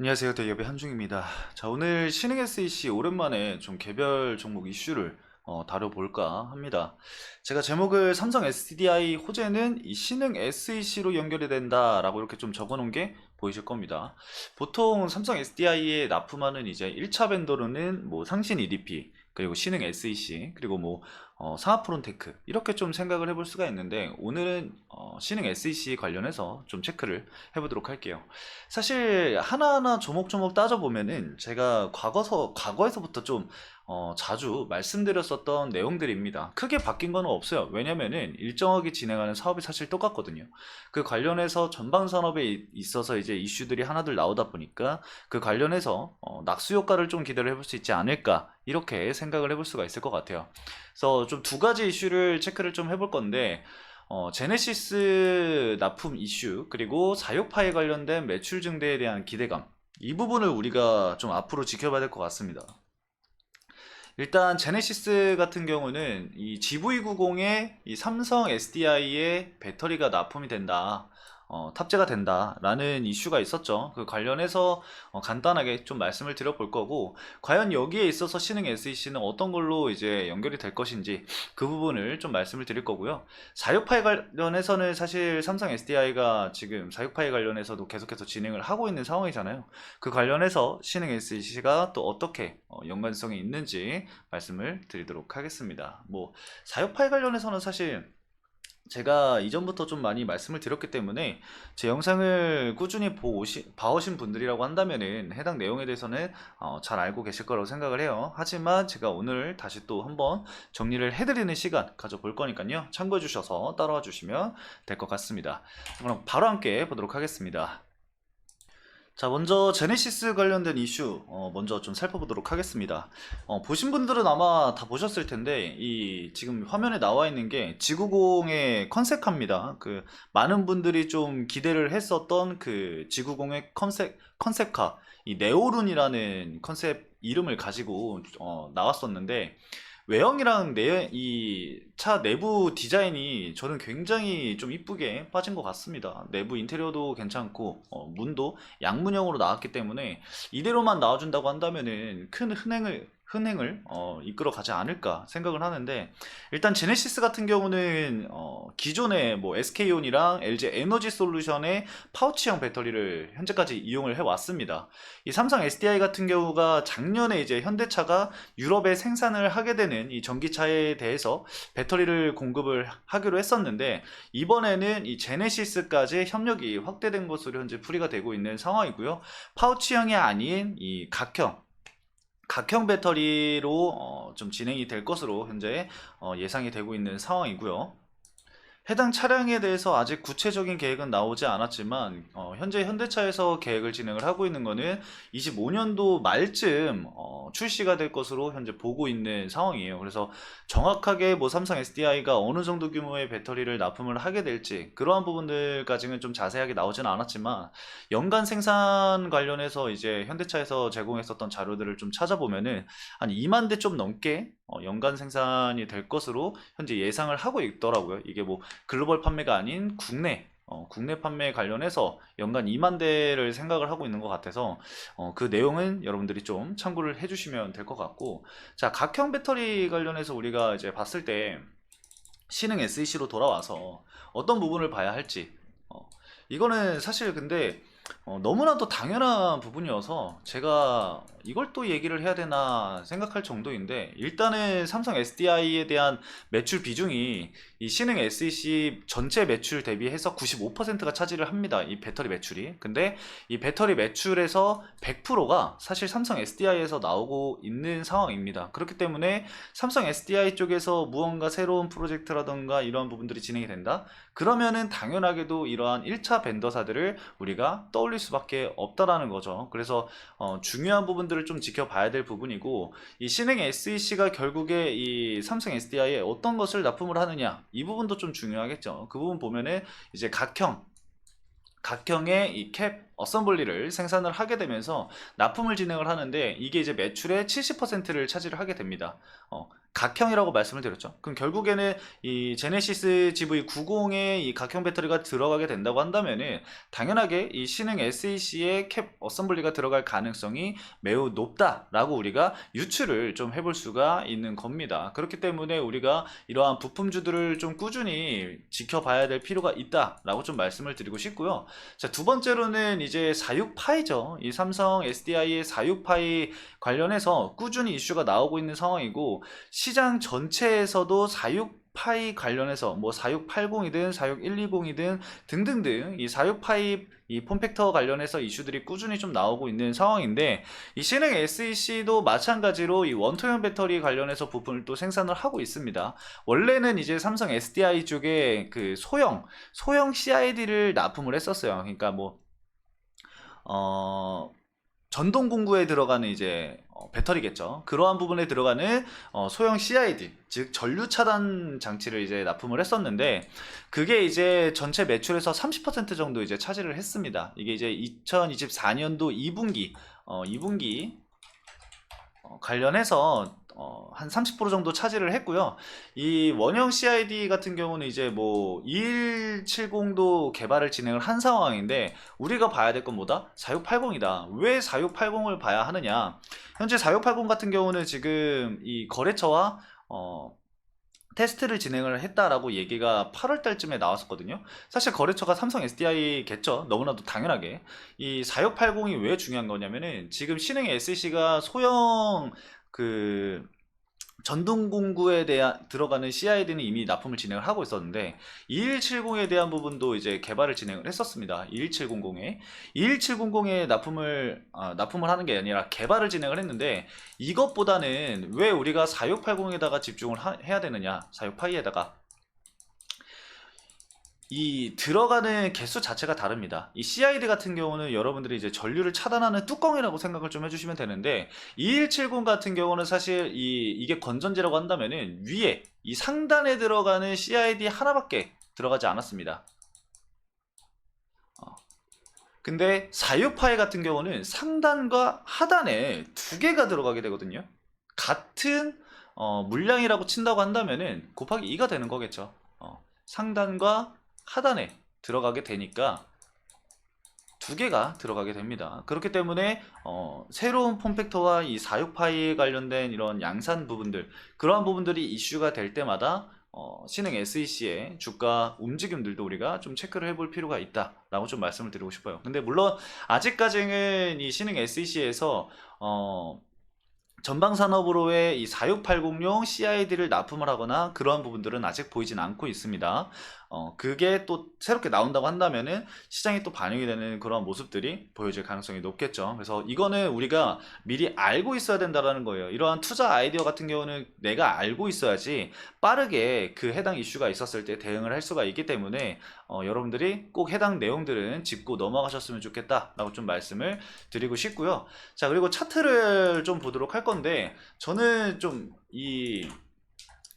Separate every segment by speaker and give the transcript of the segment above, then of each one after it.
Speaker 1: 안녕하세요. 대기업의 한중입니다. 자, 오늘 신흥 SEC 오랜만에 좀 개별 종목 이슈를 다뤄볼까 합니다. 제가 제목을 삼성 SDI 호재는 이 신흥 SEC로 연결이 된다라고 이렇게 좀 적어놓은 게 보이실 겁니다. 보통 삼성 SDI에 납품하는 이제 1차 벤더로는 뭐 상신 EDP, 그리고 신흥 SEC, 그리고 뭐 상하프론테크 이렇게 좀 생각을 해볼 수가 있는데, 오늘은 신흥 SEC 관련해서 좀 체크를 해보도록 할게요. 사실 하나하나 조목조목 따져보면은 제가 과거에서부터 좀 자주 말씀드렸었던 내용들입니다. 크게 바뀐 건 없어요. 왜냐면은 일정하게 진행하는 사업이 사실 똑같거든요. 그 관련해서 전방 산업에 있어서 이제 이슈들이 하나둘 나오다 보니까 그 관련해서 낙수 효과를 좀 기대를 해볼 수 있지 않을까, 이렇게 생각을 해볼 수가 있을 것 같아요. 그래서 좀 두 가지 이슈를 체크를 좀 해볼 건데, 제네시스 납품 이슈, 그리고 사육파에 관련된 매출 증대에 대한 기대감, 이 부분을 우리가 좀 앞으로 지켜봐야 될 것 같습니다. 일단 제네시스 같은 경우는 이 GV90에 이 삼성 SDI에 배터리가 납품이 된다, 탑재가 된다라는 이슈가 있었죠. 그 관련해서 간단하게 좀 말씀을 드려볼 거고, 과연 여기에 있어서 신흥 SEC는 어떤 걸로 이제 연결이 될 것인지 그 부분을 좀 말씀을 드릴 거고요. 사육파에 관련해서는 사실 삼성 SDI가 지금 사육파에 관련해서도 계속해서 진행을 하고 있는 상황이잖아요. 그 관련해서 신흥 SEC가 또 어떻게 연관성이 있는지 말씀을 드리도록 하겠습니다. 뭐 사육파에 관련해서는 사실 제가 이전부터 좀 많이 말씀을 드렸기 때문에, 제 영상을 꾸준히 봐오신 분들이라고 한다면은 해당 내용에 대해서는 잘 알고 계실 거라고 생각을 해요. 하지만 제가 오늘 다시 또 한번 정리를 해드리는 시간 가져볼 거니까요. 참고해 주셔서 따라와 주시면 될 것 같습니다. 그럼 바로 함께 보도록 하겠습니다. 자, 먼저 제네시스 관련된 이슈 먼저 좀 살펴보도록 하겠습니다. 보신 분들은 아마 다 보셨을 텐데, 이 지금 화면에 나와 있는 게 지구공의 컨셉카입니다. 그 많은 분들이 좀 기대를 했었던 그 지구공의 컨셉카, 이 네오룬이라는 컨셉 이름을 가지고 나왔었는데, 외형이랑 이 차 내부 디자인이 저는 굉장히 좀 이쁘게 빠진 것 같습니다. 내부 인테리어도 괜찮고, 문도 양문형으로 나왔기 때문에 이대로만 나와준다고 한다면은 큰 흔행을 이끌어 가지 않을까 생각을 하는데, 일단 제네시스 같은 경우는 기존의 뭐 SK온이랑 LG 에너지 솔루션의 파우치형 배터리를 현재까지 이용을 해왔습니다. 이 삼성 SDI 같은 경우가 작년에 이제 현대차가 유럽에 생산을 하게 되는 이 전기차에 대해서 배터리를 공급을 하기로 했었는데, 이번에는 이 제네시스까지 협력이 확대된 것으로 현재 풀이가 되고 있는 상황이고요. 파우치형이 아닌 이 각형 배터리로 좀 진행이 될 것으로 현재 예상이 되고 있는 상황이고요. 해당 차량에 대해서 아직 구체적인 계획은 나오지 않았지만, 현재 현대차에서 계획을 진행을 하고 있는 거는 25년도 말쯤 출시가 될 것으로 현재 보고 있는 상황이에요. 그래서 정확하게 뭐 삼성 SDI가 어느 정도 규모의 배터리를 납품을 하게 될지, 그러한 부분들까지는 좀 자세하게 나오지는 않았지만, 연간 생산 관련해서 이제 현대차에서 제공했었던 자료들을 좀 찾아보면은 한 2만 대 좀 넘게 연간 생산이 될 것으로 현재 예상을 하고 있더라고요. 이게 뭐 글로벌 판매가 아닌 국내 판매 관련해서 연간 2만 대를 생각을 하고 있는 것 같아서, 그 내용은 여러분들이 좀 참고를 해주시면 될 것 같고, 자, 각형 배터리 관련해서 우리가 이제 봤을 때 신흥 SEC로 돌아와서 어떤 부분을 봐야 할지, 이거는 사실 근데 너무나도 당연한 부분이어서 제가 이걸 또 얘기를 해야 되나 생각할 정도인데, 일단은 삼성 SDI에 대한 매출 비중이 이 신흥 SEC 전체 매출 대비해서 95%가 차지를 합니다. 이 배터리 매출이. 근데 이 배터리 매출에서 100%가 사실 삼성 SDI에서 나오고 있는 상황입니다. 그렇기 때문에 삼성 SDI 쪽에서 무언가 새로운 프로젝트라던가 이러한 부분들이 진행이 된다? 그러면은 당연하게도 이러한 1차 벤더사들을 우리가 떠올릴 수밖에 없다라는 거죠. 그래서 중요한 부분들을 좀 지켜봐야 될 부분이고, 이 신흥 SEC가 결국에 이 삼성 SDI에 어떤 것을 납품을 하느냐, 이 부분도 좀 중요하겠죠. 그 부분 보면은 이제 각형의 이 캡 어셈블리를 생산을 하게 되면서 납품을 진행을 하는데 이게 이제 매출의 70%를 차지를 하게 됩니다. 각형이라고 말씀을 드렸죠. 그럼 결국에는 이 제네시스 GV90에 이 각형 배터리가 들어가게 된다고 한다면은 당연하게 이 신흥 SEC에 캡 어셈블리가 들어갈 가능성이 매우 높다라고 우리가 유추를 좀 해볼 수가 있는 겁니다. 그렇기 때문에 우리가 이러한 부품주들을 좀 꾸준히 지켜봐야 될 필요가 있다라고 좀 말씀을 드리고 싶고요. 자, 두 번째로는 이제 46파이죠. 이 삼성 SDI의 46파이 관련해서 꾸준히 이슈가 나오고 있는 상황이고 시장 전체에서도 46파이 관련해서 뭐 4680이든 46120이든 등등등 이 46파이 이 폼팩터 관련해서 이슈들이 꾸준히 좀 나오고 있는 상황인데 이 신흥 SEC도 마찬가지로 이 원통형 배터리 관련해서 부품을 또 생산을 하고 있습니다. 원래는 이제 삼성 SDI 쪽에 그 소형 CID를 납품을 했었어요. 그러니까 뭐 전동 공구에 들어가는 이제 배터리겠죠. 그러한 부분에 들어가는 소형 CID, 즉 전류 차단 장치를 이제 납품을 했었는데 그게 이제 전체 매출에서 30% 정도 이제 차지를 했습니다. 이게 이제 2024년도 2분기 관련해서 한 30% 정도 차지를 했고요. 이 원형 CID 같은 경우는 이제 뭐 2170도 개발을 진행을 한 상황인데 우리가 봐야 될 건 뭐다? 4680이다. 왜 4680을 봐야 하느냐? 현재 4680 같은 경우는 지금 이 거래처와 테스트를 진행을 했다라고 얘기가 8월 달쯤에 나왔었거든요. 사실 거래처가 삼성 SDI겠죠. 너무나도 당연하게. 이 4680이 왜 중요한 거냐면은 지금 신흥 SC가 소형 그 전동공구에 대한 들어가는 CID는 이미 납품을 진행을 하고 있었는데 2170에 대한 부분도 이제 개발을 진행을 했었습니다. 21700에 21700에 납품을 하는 게 아니라 개발을 진행을 했는데 이것보다는 왜 우리가 4680에다가 집중을 해야 되느냐, 46파이에다가 이 들어가는 개수 자체가 다릅니다. 이 CID 같은 경우는 여러분들이 이제 전류를 차단하는 뚜껑이라고 생각을 좀 해주시면 되는데 2170 같은 경우는 사실 이게 건전지라고 한다면은 위에 이 상단에 들어가는 CID 하나밖에 들어가지 않았습니다. 근데 46파이 같은 경우는 상단과 하단에 두 개가 들어가게 되거든요. 같은 물량이라고 친다고 한다면은 곱하기 2가 되는 거겠죠. 상단과 하단에 들어가게 되니까 두 개가 들어가게 됩니다. 그렇기 때문에 새로운 폼팩터와 이 46파이에 관련된 이런 양산 부분들, 그러한 부분들이 이슈가 될 때마다 신흥 SEC의 주가 움직임들도 우리가 좀 체크를 해볼 필요가 있다라고 좀 말씀을 드리고 싶어요. 근데 물론 아직까지는 이 신흥 SEC에서 전방산업으로의 이 4680용 CID를 납품을 하거나 그러한 부분들은 아직 보이진 않고 있습니다. 그게 또 새롭게 나온다고 한다면은 시장에 또 반영이 되는 그런 모습들이 보여질 가능성이 높겠죠. 그래서 이거는 우리가 미리 알고 있어야 된다라는 거예요. 이러한 투자 아이디어 같은 경우는 내가 알고 있어야지 빠르게 그 해당 이슈가 있었을 때 대응을 할 수가 있기 때문에 여러분들이 꼭 해당 내용들은 짚고 넘어가셨으면 좋겠다라고 좀 말씀을 드리고 싶고요. 자, 그리고 차트를 좀 보도록 할 건데 저는 좀 이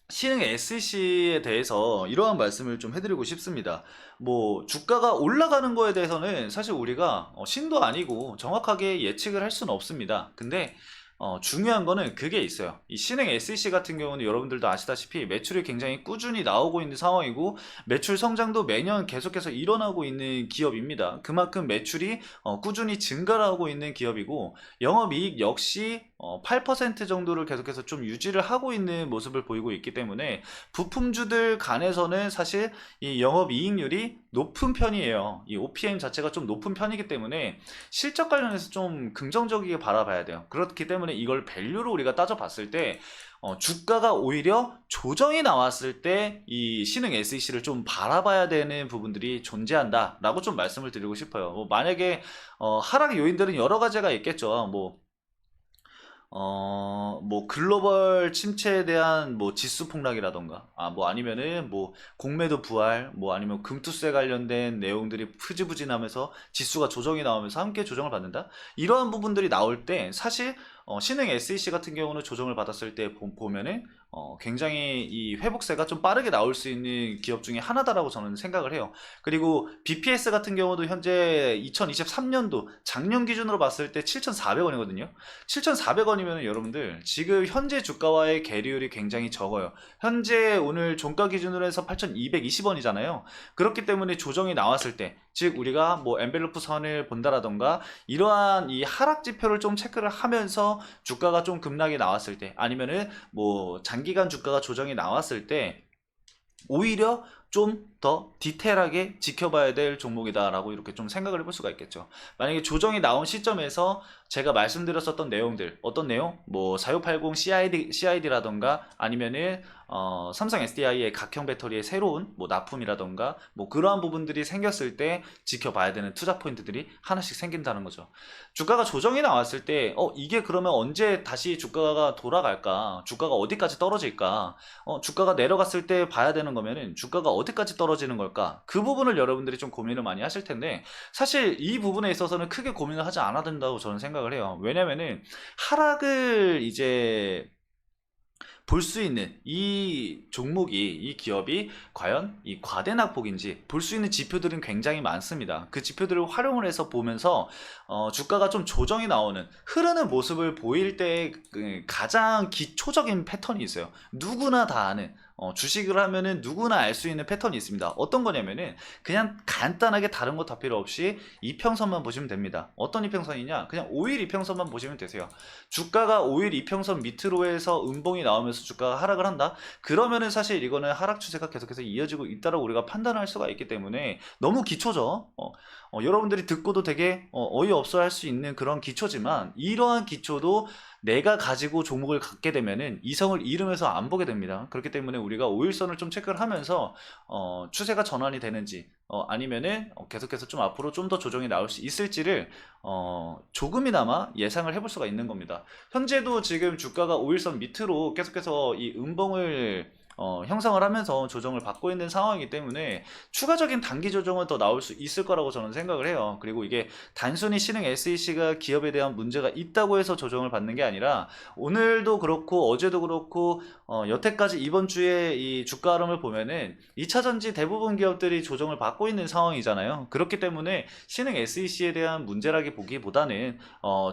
Speaker 1: 신흥 SC에 대해서 이러한 말씀을 좀 해드리고 싶습니다. 뭐 주가가 올라가는 거에 대해서는 사실 우리가 신도 아니고 정확하게 예측을 할 수는 없습니다. 근데 중요한 거는 그게 있어요. 이 신흥 SEC 같은 경우는 여러분들도 아시다시피 매출이 굉장히 꾸준히 나오고 있는 상황이고 매출 성장도 매년 계속해서 일어나고 있는 기업입니다. 그만큼 매출이 꾸준히 증가를 하고 있는 기업이고 영업이익 역시 8% 정도를 계속해서 좀 유지를 하고 있는 모습을 보이고 있기 때문에 부품주들 간에서는 사실 이 영업이익률이 높은 편이에요. 이 OPM 자체가 좀 높은 편이기 때문에 실적 관련해서 좀 긍정적이게 바라봐야 돼요. 그렇기 때문에 이걸 밸류로 우리가 따져봤을 때 주가가 오히려 조정이 나왔을 때 이 신흥 SEC를 좀 바라봐야 되는 부분들이 존재한다 라고 좀 말씀을 드리고 싶어요. 뭐 만약에 하락 요인들은 여러 가지가 있겠죠. 뭐 글로벌 침체에 대한 뭐 지수 폭락이라던가 뭐 아니면은 뭐 공매도 부활 뭐 아니면 금투세 관련된 내용들이 흐지부진하면서 지수가 조정이 나오면서 함께 조정을 받는다, 이러한 부분들이 나올 때 사실 신흥 SEC 같은 경우는 조정을 받았을 때 보면은 굉장히 이 회복세가 좀 빠르게 나올 수 있는 기업 중에 하나다라고 저는 생각을 해요. 그리고 BPS 같은 경우도 현재 2023년도 작년 기준으로 봤을 때 7,400원이거든요. 7,400원이면 여러분들 지금 현재 주가와의 계류율이 굉장히 적어요. 현재 오늘 종가 기준으로 해서 8,220원이잖아요. 그렇기 때문에 조정이 나왔을 때, 즉 우리가 뭐 엔벨로프 선을 본다라던가 이러한 이 하락 지표를 좀 체크를 하면서 주가가 좀 급락이 나왔을 때, 아니면은 뭐 장기간 주가가 조정이 나왔을 때 오히려 좀 더 디테일하게 지켜봐야 될 종목이다라고 이렇게 좀 생각을 해볼 수가 있겠죠. 만약에 조정이 나온 시점에서 제가 말씀드렸었던 내용들, 어떤 내용? 뭐 4680 CID라던가 아니면은 삼성 SDI의 각형 배터리의 새로운 뭐 납품이라던가 뭐 그러한 부분들이 생겼을 때 지켜봐야 되는 투자 포인트들이 하나씩 생긴다는 거죠. 주가가 조정이 나왔을 때 이게 그러면 언제 다시 주가가 돌아갈까? 주가가 어디까지 떨어질까? 주가가 내려갔을 때 봐야 되는 거면은 주가가 어디까지 떨어지는 걸까? 그 부분을 여러분들이 좀 고민을 많이 하실 텐데, 사실 이 부분에 있어서는 크게 고민을 하지 않아도 된다고 저는 생각을 해요. 왜냐면은 하락을 이제 볼 수 있는 이 종목이, 이 기업이 과연 이 과대 낙폭인지 볼 수 있는 지표들은 굉장히 많습니다. 그 지표들을 활용을 해서 보면서 주가가 좀 조정이 나오는, 흐르는 모습을 보일 때 가장 기초적인 패턴이 있어요. 누구나 다 아는, 주식을 하면은 누구나 알 수 있는 패턴이 있습니다. 어떤 거냐면은 그냥 간단하게 다른 거 다 필요 없이 이평선만 보시면 됩니다. 어떤 이평선이냐? 그냥 5일 이평선만 보시면 되세요. 주가가 5일 이평선 밑으로 해서 음봉이 나오면서 주가가 하락을 한다? 그러면은 사실 이거는 하락 추세가 계속해서 이어지고 있다고 우리가 판단할 수가 있기 때문에 너무 기초죠. 여러분들이 듣고도 되게 어이없어 할 수 있는 그런 기초지만, 이러한 기초도 내가 가지고 종목을 갖게 되면은 이성을 잃으면서 안 보게 됩니다. 그렇기 때문에 우리가 5일선을 좀 체크를 하면서 추세가 전환이 되는지, 아니면은 계속해서 좀 앞으로 좀 더 조정이 나올 수 있을지를 조금이나마 예상을 해볼 수가 있는 겁니다. 현재도 지금 주가가 5일선 밑으로 계속해서 이 음봉을 형성을 하면서 조정을 받고 있는 상황이기 때문에 추가적인 단기 조정은 더 나올 수 있을 거라고 저는 생각을 해요. 그리고 이게 단순히 신흥 SEC가 기업에 대한 문제가 있다고 해서 조정을 받는 게 아니라, 오늘도 그렇고 어제도 그렇고 여태까지 이번 주에 이 주가 흐름을 보면은 2차전지 대부분 기업들이 조정을 받고 있는 상황이잖아요. 그렇기 때문에 신흥 SEC에 대한 문제라기 보기보다는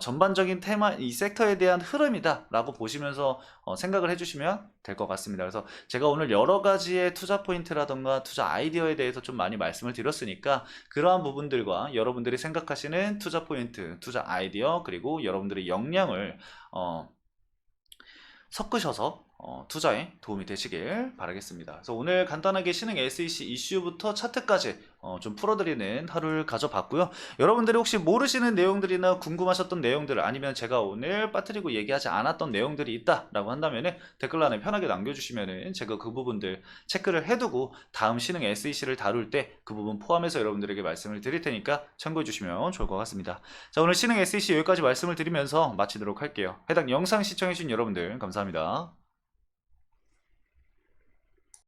Speaker 1: 전반적인 테마, 이 섹터에 대한 흐름이다 라고 보시면서 생각을 해주시면 될 것 같습니다. 그래서 제가 오늘 여러 가지의 투자 포인트라던가 투자 아이디어에 대해서 좀 많이 말씀을 드렸으니까, 그러한 부분들과 여러분들이 생각하시는 투자 포인트, 투자 아이디어, 그리고 여러분들의 역량을 섞으셔서 투자에 도움이 되시길 바라겠습니다. 그래서 오늘 간단하게 신흥 SEC 이슈부터 차트까지 좀 풀어드리는 하루를 가져봤고요. 여러분들이 혹시 모르시는 내용들이나 궁금하셨던 내용들, 아니면 제가 오늘 빠뜨리고 얘기하지 않았던 내용들이 있다라고 한다면 댓글란에 편하게 남겨주시면 제가 그 부분들 체크를 해두고 다음 신흥 SEC를 다룰 때 그 부분 포함해서 여러분들에게 말씀을 드릴 테니까 참고해 주시면 좋을 것 같습니다. 자, 오늘 신흥 SEC 여기까지 말씀을 드리면서 마치도록 할게요. 해당 영상 시청해주신 여러분들 감사합니다.